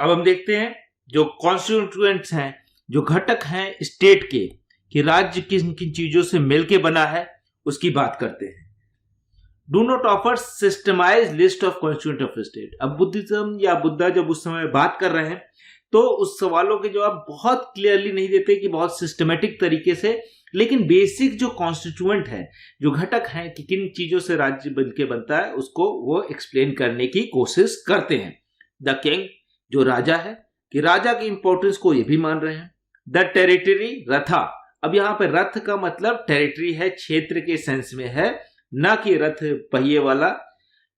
अब हम देखते हैं जो कॉन्स्टिट्यूएंट्स हैं, जो घटक हैं स्टेट के, कि राज्य किन किन चीजों से मिलके बना है, उसकी बात करते हैं। Do not offer systemise list of constituent of state. अब बुद्धिज्म या बुद्धा जब उस समय बात कर रहे हैं तो उस सवालों के जवाब बहुत क्लियरली नहीं देते कि बहुत सिस्टमेटिक तरीके से, लेकिन बेसिक जो कॉन्स्टिट्यूएंट है, जो घटक हैं कि किन चीजों से राज्य बनके बनता है, उसको वो एक्सप्लेन करने की कोशिश करते हैं। द किंग, जो राजा है, कि राजा की इंपॉर्टेंस को ये भी मान रहे हैं। द टेरिटरी, रथा। अब यहां पे रथ का मतलब टेरिटरी है, क्षेत्र के सेंस में है, ना कि रथ पहिए वाला।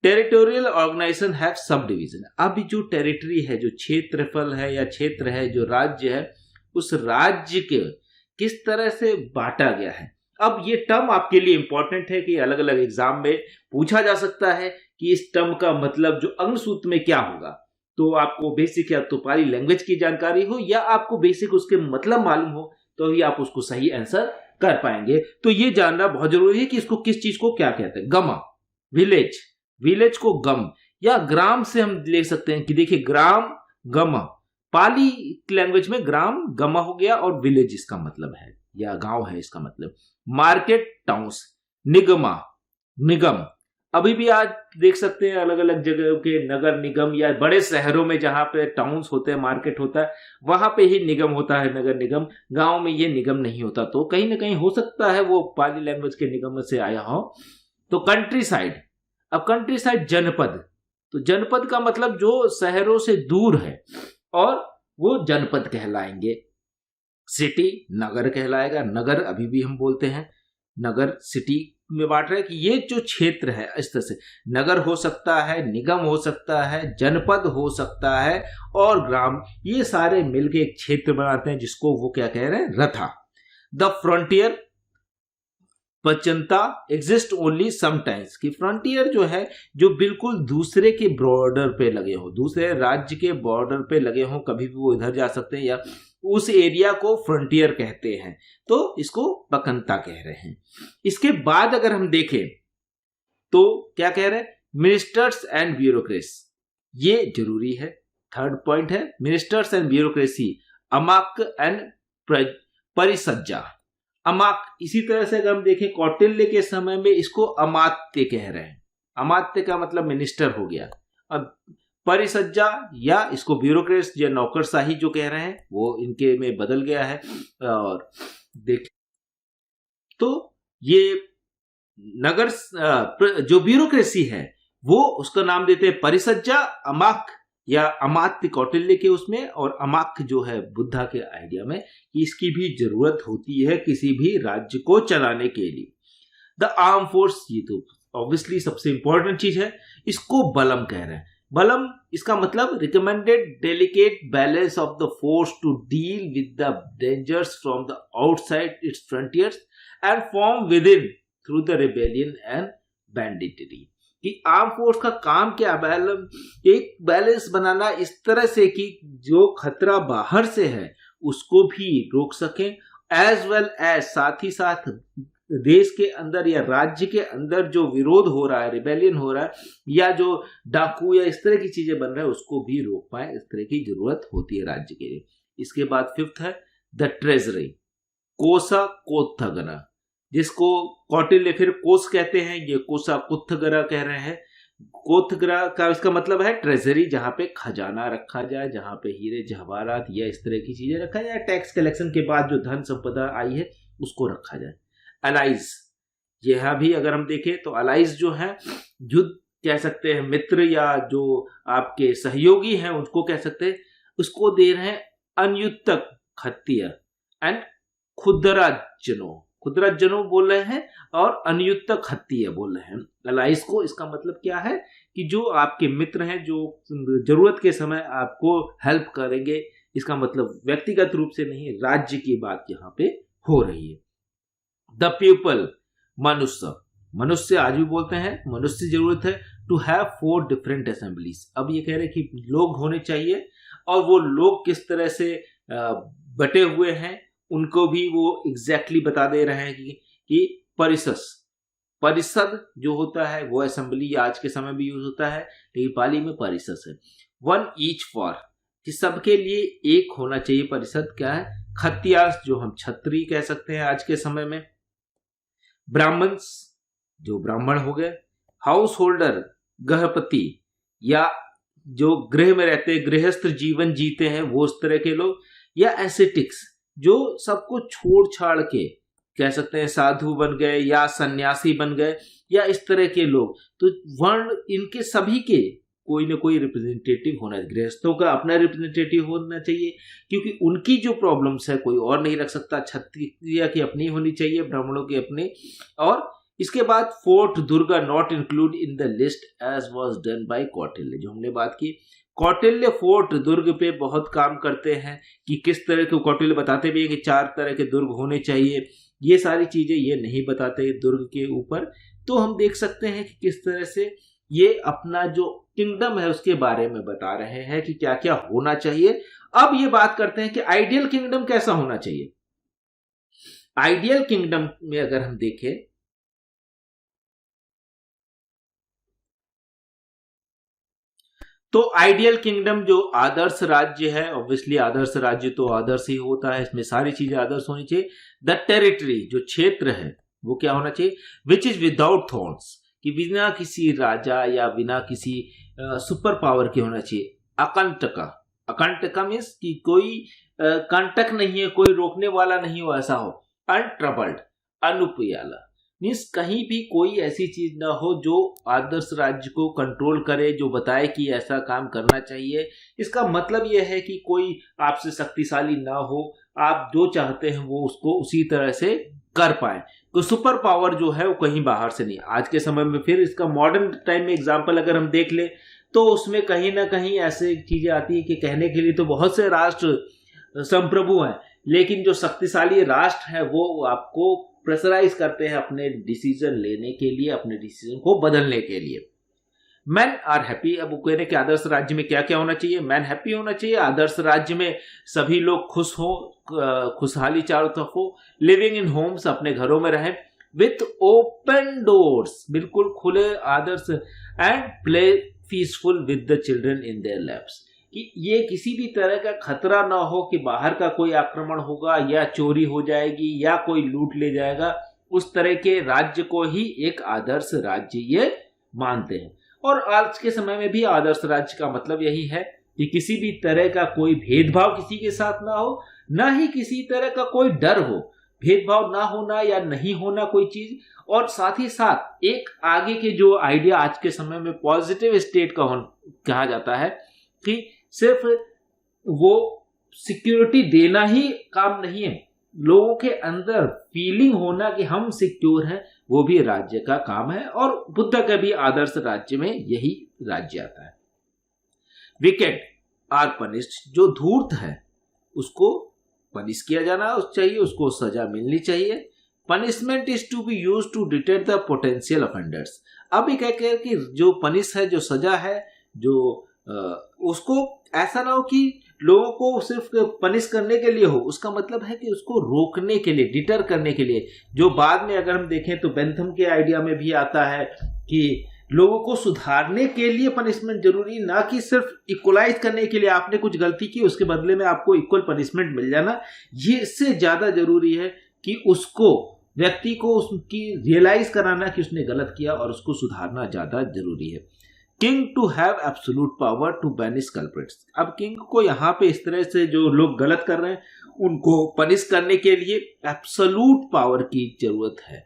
Territorial organisation have sub division. अब जो टेरिटरी है, जो क्षेत्रफल है या क्षेत्र है, जो राज्य है, उस राज्य के किस तरह से बांटा गया है। अब ये टर्म आपके लिए इंपॉर्टेंट है कि अलग अलग एग्जाम में पूछा जा सकता है कि इस टर्म का मतलब जो अंगसूत्र में क्या होगा। तो आपको बेसिक या तो पाली लैंग्वेज की जानकारी हो या आपको बेसिक उसके मतलब मालूम हो, तो ही आप उसको सही आंसर कर पाएंगे। तो ये जानना बहुत जरूरी है कि इसको किस चीज को क्या कहते हैं। गमा, विलेज, विलेज को गम या ग्राम से हम ले सकते हैं कि देखिए ग्राम गमा, पाली लैंग्वेज में ग्राम गमा हो गया और विलेज इसका मतलब है या गांव है इसका मतलब। मार्केट, टाउन्स, निगमा, निगम। अभी भी आज देख सकते हैं अलग अलग जगह के नगर निगम या बड़े शहरों में जहां पे टाउन्स होते हैं, मार्केट होता है, वहां पे ही निगम होता है, नगर निगम। गांव में ये निगम नहीं होता, तो कहीं ना कहीं हो सकता है वो पाली लैंग्वेज के निगम से आया हो। तो कंट्री साइड, अब कंट्री साइड जनपद, तो जनपद का मतलब जो शहरों से दूर है और वो जनपद कहलाएंगे। सिटी, नगर कहलाएगा। नगर अभी भी हम बोलते हैं, नगर सिटी में बांट रहे हैं कि ये जो क्षेत्र है इस तरह से नगर हो सकता है, निगम हो सकता है, जनपद हो सकता है और ग्राम, ये सारे मिलके एक क्षेत्र बनाते हैं जिसको वो क्या कह रहे हैं, रथा। द फ्रंटियर, पचनता, एग्जिस्ट ओनली समटाइम्स, कि फ्रंटियर जो है जो बिल्कुल दूसरे के बॉर्डर पे लगे हो, दूसरे राज्य के बॉर्डर पे लगे हो, कभी भी वो इधर जा सकते हैं, या उस एरिया को फ्रंटियर कहते हैं, तो इसको पकनता कह रहे हैं। इसके बाद अगर हम देखें तो क्या कह रहे हैं, मिनिस्टर्स एंड ब्यूरोक्रेसी, ये जरूरी है। थर्ड पॉइंट है मिनिस्टर्स एंड ब्यूरोक्रेसी, अमाक एंड परिसज्जा। अमाक, इसी तरह से अगर हम देखें कौटिल्य के समय में इसको अमात्य कह रहे हैं। अमात्य का मतलब मिनिस्टर हो गया। अब परिसज्जा या इसको ब्यूरोक्रेट या नौकरशाही जो कह रहे हैं वो इनके में बदल गया है। और देख तो ये नगर जो ब्यूरोक्रेसी है वो उसका नाम देते हैं परिसज्जा, अमाक या अमात्य कौटिल्य के उसमें, और अमाक जो है बुद्धा के आइडिया में, कि इसकी भी जरूरत होती है किसी भी राज्य को चलाने के लिए। द आर्म फोर्स, ये तो ऑब्वियसली सबसे इंपॉर्टेंट चीज है, इसको बलम कह रहे हैं। बलम, इसका मतलब recommended delicate balance of the force to deal with the dangers from the outside its frontiers and from within through the rebellion and banditry. कि आर्म फोर्स का काम क्या, एक बैलेंस बनाना इस तरह से कि जो खतरा बाहर से है उसको भी रोक सकें, एज वेल एज साथ ही साथ देश के अंदर या राज्य के अंदर जो विरोध हो रहा है, रिबेलियन हो रहा है, या जो डाकू या इस तरह की चीजें बन रहा है उसको भी रोक पाए, इस तरह की जरूरत होती है राज्य के लिए। इसके बाद फिफ्थ है द ट्रेजरी, कोसा कोत्थगना, जिसको कौटिल्य फिर कोस कहते हैं, ये कोसा कुत्थगरा कह रहे हैं। कोत्थगरा का इसका मतलब है ट्रेजरी, जहां पे खजाना रखा जाए, जहां पे हीरे जवाहरात या इस तरह की चीजें रखा जाए, टैक्स कलेक्शन के बाद जो धन संपदा आई है उसको रखा जाए। अलाइज, यह भी अगर हम देखें तो अलाइज जो है युद्ध कह सकते हैं, मित्र या जो आपके सहयोगी हैं उनको कह सकते हैं, उसको दे रहे हैं अनयुतक खत्तिय एंड खुदराजनो, खुदराजनो बोल रहे हैं और अनयुतक खत्तिय बोल रहे हैं अलाइज को। इसका मतलब क्या है कि जो आपके मित्र हैं, जो जरूरत के समय आपको हेल्प करेंगे, इसका मतलब व्यक्तिगत रूप से नहीं, राज्य की बात यहाँ पे हो रही है। द पीपल, मनुष्य, मनुष्य आज भी बोलते हैं, मनुष्य जरूरत है टू हैव 4 डिफरेंट असेंबलीज। अब ये कह रहे हैं कि लोग होने चाहिए, और वो लोग किस तरह से बटे हुए हैं उनको भी वो एग्जैक्टली बता दे रहे हैं कि परिषद जो होता है वो असेंबली आज के समय भी यूज होता है, लेकिन पाली में परिषद है। 1 ईच फॉर कि सबके लिए एक होना चाहिए परिषद। क्या है? खतिया, जो हम छत्री कह सकते हैं आज के समय में, ब्राह्मण्स जो ब्राह्मण हो गए, हाउस होल्डर गृहपति या जो गृह में रहते हैं, गृहस्थ जीवन जीते हैं, वो उस तरह के लोग, या एसेटिक्स जो सबको छोड़ छाड़ के कह सकते हैं साधु बन गए या सन्यासी बन गए, या इस तरह के लोग। तो वर्ण इनके सभी के कोई ना कोई रिप्रेजेंटेटिव होना चाहिए। गृहस्थों का अपना रिप्रेजेंटेटिव होना चाहिए, क्योंकि उनकी जो प्रॉब्लम्स है कोई और नहीं रख सकता। क्षत्रिय की अपनी होनी चाहिए, ब्राह्मणों की अपनी। और इसके बाद fort durga not include in the list as was done by Kautilya, जो हमने बात की। कौटिल्य फोर्ट दुर्ग पे बहुत काम करते हैं कि किस तरह के, कौटिल्य बताते भी हैं कि 4 तरह के दुर्ग होने चाहिए। ये सारी चीजें ये नहीं बताते दुर्ग के ऊपर। तो हम देख सकते हैं कि किस तरह से ये अपना जो किंगडम है उसके बारे में बता रहे हैं कि क्या क्या होना चाहिए। अब ये बात करते हैं कि आइडियल किंगडम कैसा होना चाहिए। आइडियल किंगडम में अगर हम देखें तो आइडियल किंगडम जो आदर्श राज्य है, ऑब्वियसली आदर्श राज्य तो आदर्श ही होता है, इसमें सारी चीजें आदर्श होनी चाहिए। द टेरिटरी जो क्षेत्र है वो क्या होना चाहिए? विच इज विदाउट थॉर्न्स, कि बिना किसी राजा या बिना किसी सुपर पावर के होना चाहिए। अकंटका, अकंटका मीन्स कि कोई कंटक नहीं है, कोई रोकने वाला नहीं हो, ऐसा हो। अनट्रबल्ड, अनुपयाला मीन्स कहीं भी कोई ऐसी चीज ना हो जो आदर्श राज्य को कंट्रोल करे, जो बताए कि ऐसा काम करना चाहिए। इसका मतलब यह है कि कोई आपसे शक्तिशाली ना हो, आप जो चाहते हैं वो उसको उसी तरह से कर पाए। तो सुपर पावर जो है वो कहीं बाहर से नहीं। आज के समय में फिर इसका मॉडर्न टाइम में एग्जांपल अगर हम देख ले तो उसमें कहीं ना कहीं ऐसे चीजें आती है कि कहने के लिए तो बहुत से राष्ट्र संप्रभु हैं, लेकिन जो शक्तिशाली राष्ट्र है वो आपको प्रेशराइज करते हैं अपने डिसीजन लेने के लिए, अपने डिसीजन को बदलने के लिए। मैन आर हैप्पी, अब वो कह रहे कि आदर्श राज्य में क्या क्या होना चाहिए? मैन हैप्पी होना चाहिए, आदर्श राज्य में सभी लोग खुश हो, खुशहाली चारों तरफ हो। लिविंग इन होम्स, अपने घरों में रहें। विथ ओपन डोर्स, बिल्कुल खुले आदर्श। And play peaceful with the children in their laps, कि ये किसी भी तरह का खतरा ना हो कि बाहर का कोई आक्रमण होगा या चोरी हो जाएगी या कोई लूट ले जाएगा। उस तरह के राज्य को ही एक आदर्श राज्य ये मानते हैं। और आज के समय में भी आदर्श राज्य का मतलब यही है कि किसी भी तरह का कोई भेदभाव किसी के साथ ना हो, ना ही किसी तरह का कोई डर हो। भेदभाव ना होना या नहीं होना कोई चीज, और साथ ही साथ एक आगे के जो आइडिया आज के समय में पॉजिटिव स्टेट का कहा जाता है कि सिर्फ वो सिक्योरिटी देना ही काम नहीं है, लोगों के अंदर फीलिंग होना कि हम सिक्योर हैं, वो भी राज्य का काम है। और बुद्ध का भी आदर्श राज्य में यही राज्य आता है। विकेट आर पनिश्ड, जो धूर्त है उसको पनिश किया जाना चाहिए, उसको सजा मिलनी चाहिए। Punishment is to be use to detect the potential offenders. अब ये कहते हैं कि जो पनिश है, जो सजा है, जो उसको ऐसा ना हो कि लोगों को सिर्फ पनिश करने के लिए हो, उसका मतलब है कि उसको रोकने के लिए, डिटर करने के लिए। जो बाद में अगर हम देखें तो बेंथम के आइडिया में भी आता है कि लोगों को सुधारने के लिए पनिशमेंट जरूरी, ना कि सिर्फ इक्वलाइज करने के लिए। आपने कुछ गलती की, उसके बदले में आपको इक्वल पनिशमेंट मिल जाना, ये इससे ज्यादा जरूरी है कि उसको, व्यक्ति को उसकी रियलाइज कराना कि उसने गलत किया और उसको सुधारना ज्यादा जरूरी है। King to have absolute power to banish culprits. अब किंग को यहाँ पे इस तरह से जो लोग गलत कर रहे हैं उनको पनिश करने के लिए एब्सोल्यूट पावर की जरूरत है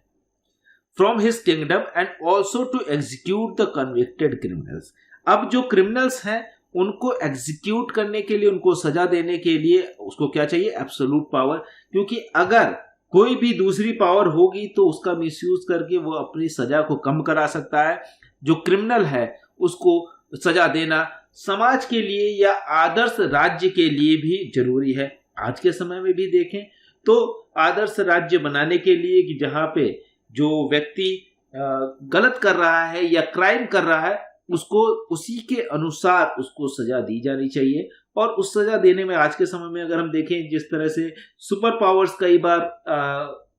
from his kingdom and also to execute the convicted criminals. अब जो क्रिमिनल्स हैं उनको एग्जीक्यूट करने के लिए, उनको सजा देने के लिए उसको क्या चाहिए? Absolute power. क्योंकि अगर कोई भी दूसरी पावर होगी तो उसका मिसयूज करके वो अपनी सजा को कम करा सकता है। जो क्रिमिनल है उसको सजा देना समाज के लिए या आदर्श राज्य के लिए भी जरूरी है। आज के समय में भी देखें तो आदर्श राज्य बनाने के लिए कि जहां पे जो व्यक्ति गलत कर रहा है या क्राइम कर रहा है उसको उसी के अनुसार उसको सजा दी जानी चाहिए। और उस सजा देने में आज के समय में अगर हम देखें जिस तरह से सुपर पावर्स कई बार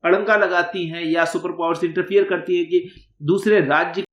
अड़ंगा लगाती हैं या सुपर पावर्स इंटरफियर करती है कि दूसरे राज्य